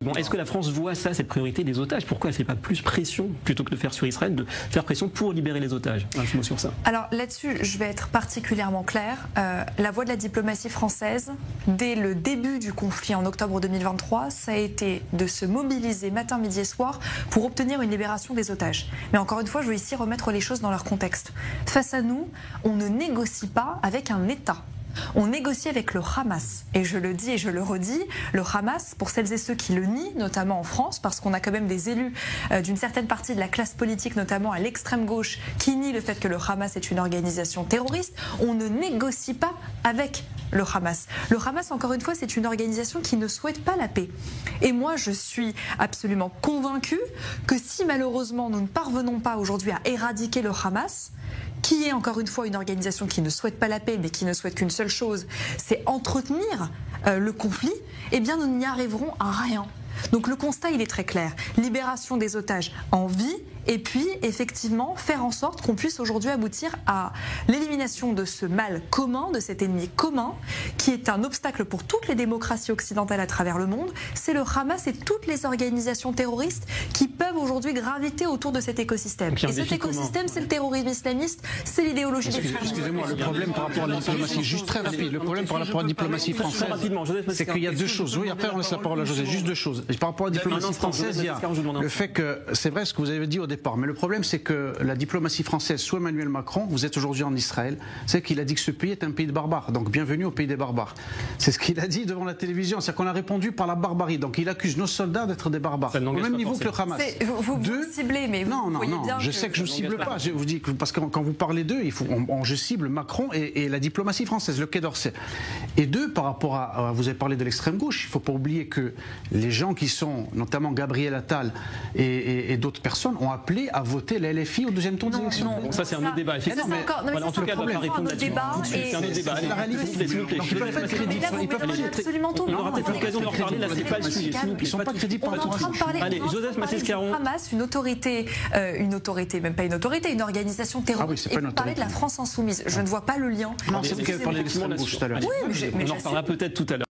Bon, est-ce que la France voit ça, cette priorité des otages? Pourquoi elle ne fait pas plus pression, plutôt que de faire sur Israël, de faire pression pour libérer les otages? Un mot sur ça. Alors là-dessus, je vais être particulièrement claire. La voie de la diplomatie française, dès le début du conflit en octobre 2023, ça a été de se mobiliser matin, midi et soir pour obtenir une libération des otages. Mais encore une fois, je veux ici remettre les choses dans leur contexte. Face à nous, on ne négocie pas avec un État. On négocie avec le Hamas. Et je le dis et je le redis, le Hamas, pour celles et ceux qui le nient, notamment en France, parce qu'on a quand même des élus d'une certaine partie de la classe politique, notamment à l'extrême gauche, qui nient le fait que le Hamas est une organisation terroriste, on ne négocie pas avec le Hamas. Le Hamas, encore une fois, c'est une organisation qui ne souhaite pas la paix. Et moi, je suis absolument convaincue que si malheureusement nous ne parvenons pas aujourd'hui à éradiquer le Hamas, qui est encore une fois une organisation qui ne souhaite pas la paix, mais qui ne souhaite qu'une seule chose, c'est entretenir le conflit, eh bien nous n'y arriverons à rien. Donc le constat, il est très clair. Libération des otages en vie, et puis effectivement faire en sorte qu'on puisse aujourd'hui aboutir à l'élimination de ce mal commun, de cet ennemi commun, qui est un obstacle pour toutes les démocraties occidentales à travers le monde. C'est le Hamas et toutes les organisations terroristes qui peuvent aujourd'hui graviter autour de cet écosystème. Et cet écosystème, c'est le terrorisme islamiste, c'est l'idéologie des frères. Excusez-moi, le problème par rapport à la diplomatie, juste très rapide, le problème par rapport à la diplomatie française, c'est qu'il y a deux choses. Oui, après on laisse la parole à José, juste deux choses. Par rapport à la diplomatie française, il y a le fait que, c'est vrai ce que vous avez dit au départ, mais le problème c'est que la diplomatie française, sous Emmanuel Macron, vous êtes aujourd'hui en Israël, c'est qu'il a dit que ce pays est un pays de barbares, donc bienvenue au pays des barbares. C'est ce qu'il a dit devant la télévision, c'est-à-dire qu'on a répondu par la barbarie, donc il accuse nos soldats d'être des barbares, au même niveau que le Hamas. Vous ciblez, mais vous voyez bien je sais que je ne cible pas, je vous dis que, parce que quand vous parlez d'eux, je cible Macron et la diplomatie française, le Quai d'Orsay. Et deux, par rapport à vous avez parlé de l'extrême gauche, il ne faut pas oublier que les gens qui sont, notamment Gabriel Attal et d'autres personnes, ont appelé à voter la LFI au deuxième tour des élections. Bon, ça c'est un autre débat. Effectivement. En tout cas, on va pas répondre là-dessus. C'est un autre débat. S'il vous plaît. Ils peuvent pas être crédibles. On aura peut-être l'occasion d'en reparler. Là, c'est pas le sujet. Ils ne sont pas crédibles par la parler. Allez, Joseph Massescaron. Hamas, une autorité, même pas une autorité, une organisation terroriste. Et vous parlez de la France insoumise. Je ne vois pas le lien. Non, c'est vous qui avez parlé de l'extrême gauche tout à l'heure. On en reparlera peut-être tout à l'heure.